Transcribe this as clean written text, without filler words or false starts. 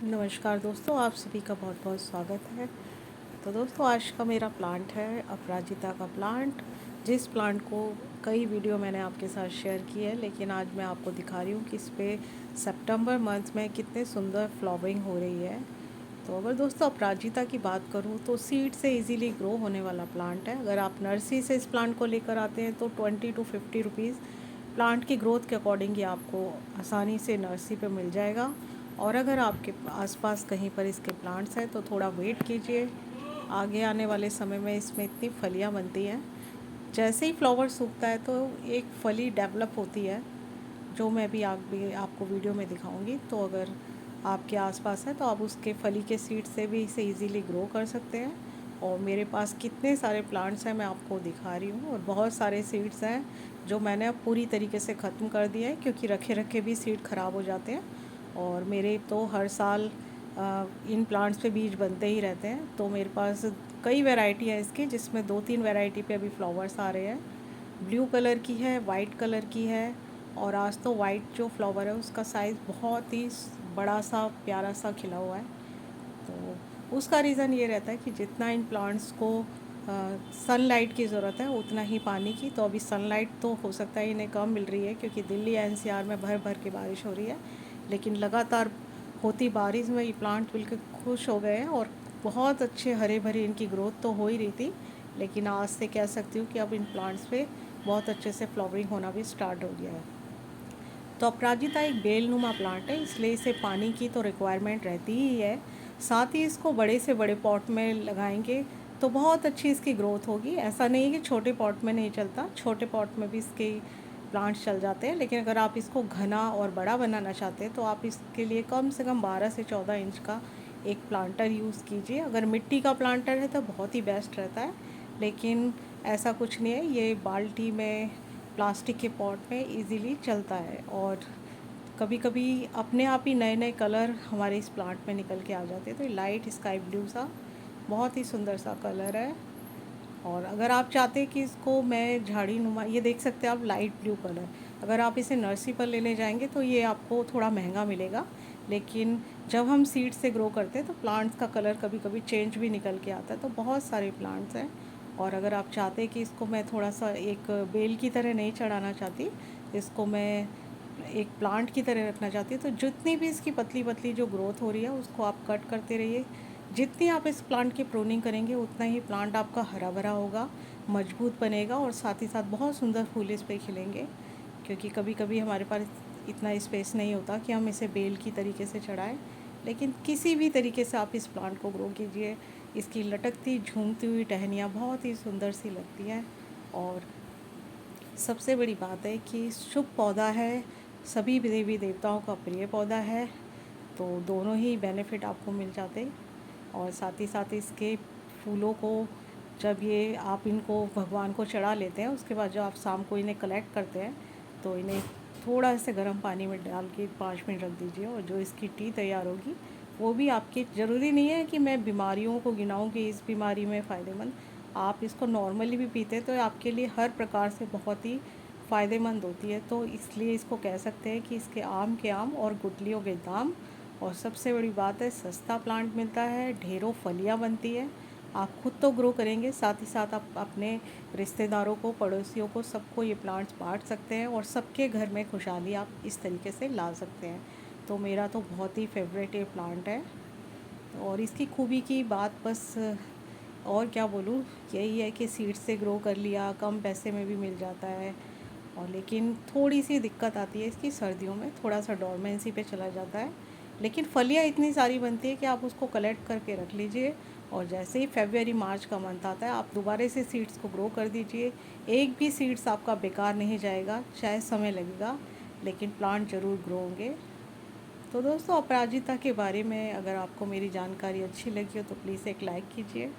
नमस्कार दोस्तों, आप सभी का बहुत बहुत स्वागत है। तो दोस्तों, आज का मेरा प्लांट है अपराजिता का प्लांट। जिस प्लांट को कई वीडियो मैंने आपके साथ शेयर की है, लेकिन आज मैं आपको दिखा रही हूँ कि इस पर सितंबर मंथ में कितने सुंदर फ्लावरिंग हो रही है। तो अगर दोस्तों अपराजिता की बात करूँ तो सीड से इजीली ग्रो होने वाला प्लांट है। अगर आप नर्सरी से इस प्लांट को लेकर आते हैं तो 20 to 50 रुपीज़ प्लांट की ग्रोथ के अकॉर्डिंग ही आपको आसानी से नर्सरी पे मिल जाएगा। और अगर आपके आसपास कहीं पर इसके प्लांट्स हैं तो थोड़ा वेट कीजिए, आगे आने वाले समय में इसमें इतनी फलियां बनती हैं। जैसे ही फ्लावर सूखता है तो एक फली डेवलप होती है, जो मैं भी आपको वीडियो में दिखाऊंगी। तो अगर आपके आसपास है तो आप उसके फली के सीड से भी इसे इजीली ग्रो कर सकते हैं। और मेरे पास कितने सारे प्लांट्स हैं मैं आपको दिखा रही हूँ, और बहुत सारे सीड्स हैं जो मैंने अब पूरी तरीके से ख़त्म कर दिए हैं, क्योंकि रखे रखे भी सीड ख़राब हो जाते हैं। और मेरे तो हर साल इन प्लांट्स पे बीज बनते ही रहते हैं। तो मेरे पास कई वैरायटी है इसकी, जिसमें 2-3 वैरायटी पे अभी फ्लावर्स आ रहे हैं। ब्लू कलर की है, वाइट कलर की है। और आज तो वाइट जो फ्लावर है उसका साइज़ बहुत ही बड़ा सा प्यारा सा खिला हुआ है। तो उसका रीज़न ये रहता है कि जितना इन प्लांट्स को सनलाइट की ज़रूरत है उतना ही पानी की। तो अभी सनलाइट तो हो सकता है इन्हें कम मिल रही है, क्योंकि दिल्ली एनसीआर में भर भर के बारिश हो रही है। लेकिन लगातार होती बारिश में ये प्लांट बिल्कुल खुश हो गए हैं, और बहुत अच्छे हरे भरे इनकी ग्रोथ तो हो ही रही थी। लेकिन आज से कह सकती हूँ कि अब इन प्लांट्स पे बहुत अच्छे से फ्लावरिंग होना भी स्टार्ट हो गया है। तो अपराजिता एक बेलनुमा प्लांट है, इसलिए इसे पानी की तो रिक्वायरमेंट रहती ही है। साथ ही इसको बड़े से बड़े पॉट में लगाएंगे तो बहुत अच्छी इसकी ग्रोथ होगी। ऐसा नहीं है कि छोटे पॉट में नहीं चलता, छोटे पॉट में भी इसके प्लांट्स चल जाते हैं। लेकिन अगर आप इसको घना और बड़ा बनाना चाहते हैं तो आप इसके लिए कम से कम 12 से 14 इंच का एक प्लांटर यूज़ कीजिए। अगर मिट्टी का प्लांटर है तो बहुत ही बेस्ट रहता है, लेकिन ऐसा कुछ नहीं है, ये बाल्टी में प्लास्टिक के पॉट में इजीली चलता है। और कभी कभी अपने आप ही नए नए कलर हमारे इस प्लांट में निकल के आ जाते हैं। तो ये लाइट स्काई ब्लू सा बहुत ही सुंदर सा कलर है। और अगर आप चाहते हैं कि इसको मैं झाड़ी नुमा, ये देख सकते हैं आप, लाइट ब्लू कलर, अगर आप इसे नर्सरी पर लेने जाएंगे तो ये आपको थोड़ा महंगा मिलेगा। लेकिन जब हम सीड से ग्रो करते हैं तो प्लांट्स का कलर कभी कभी चेंज भी निकल के आता है। तो बहुत सारे प्लांट्स हैं। और अगर आप चाहते हैं कि इसको मैं थोड़ा सा एक बेल की तरह नहीं चढ़ाना चाहती, इसको मैं एक प्लांट की तरह रखना चाहती हूँ, तो जितनी भी इसकी पतली पतली जो ग्रोथ हो रही है उसको आप कट करते रहिए। जितनी आप इस प्लांट की प्रूनिंग करेंगे उतना ही प्लांट आपका हरा भरा होगा, मजबूत बनेगा, और साथ ही साथ बहुत सुंदर फूल इस पर खिलेंगे। क्योंकि कभी कभी हमारे पास इतना स्पेस नहीं होता कि हम इसे बेल की तरीके से चढ़ाएं। लेकिन किसी भी तरीके से आप इस प्लांट को ग्रो कीजिए, इसकी लटकती झूमती हुई टहनियाँ बहुत ही सुंदर सी लगती हैं। और सबसे बड़ी बात है कि शुभ पौधा है, सभी देवी देवताओं का प्रिय पौधा है। तो दोनों ही बेनिफिट आपको मिल जाते। और साथ ही साथ इसके फूलों को जब ये आप इनको भगवान को चढ़ा लेते हैं, उसके बाद जो आप शाम को इन्हें कलेक्ट करते हैं तो इन्हें थोड़ा से गर्म पानी में डाल के 5 मिनट रख दीजिए, और जो इसकी टी तैयार होगी वो भी आपकी, ज़रूरी नहीं है कि मैं बीमारियों को गिनाऊँ कि इस बीमारी में फ़ायदेमंद, आप इसको नॉर्मली भी पीते हैं तो आपके लिए हर प्रकार से बहुत ही फ़ायदेमंद होती है। तो इसलिए इसको कह सकते हैं कि इसके आम के आम और गुठलियों के दाम। और सबसे बड़ी बात है, सस्ता प्लांट मिलता है, ढेरों फलियां बनती है। आप खुद तो ग्रो करेंगे, साथ ही साथ आप अपने रिश्तेदारों को, पड़ोसियों को, सबको ये प्लांट्स बांट सकते हैं, और सबके घर में खुशहाली आप इस तरीके से ला सकते हैं। तो मेरा तो बहुत ही फेवरेट ये प्लांट है। और इसकी खूबी की बात बस और क्या बोलूँ, यही है कि सीड से ग्रो कर लिया, कम पैसे में भी मिल जाता है। और लेकिन थोड़ी सी दिक्कत आती है इसकी, सर्दियों में थोड़ा सा डोरमेंसी पे चला जाता है। लेकिन फलियाँ इतनी सारी बनती है कि आप उसको कलेक्ट करके रख लीजिए, और जैसे ही फरवरी मार्च का मंथ आता है आप दोबारा से सीड्स को ग्रो कर दीजिए। एक भी सीड्स आपका बेकार नहीं जाएगा, चाहे समय लगेगा, लेकिन प्लांट ज़रूर ग्रो होंगे। तो दोस्तों, अपराजिता के बारे में अगर आपको मेरी जानकारी अच्छी लगी हो तो प्लीज़ एक लाइक कीजिए।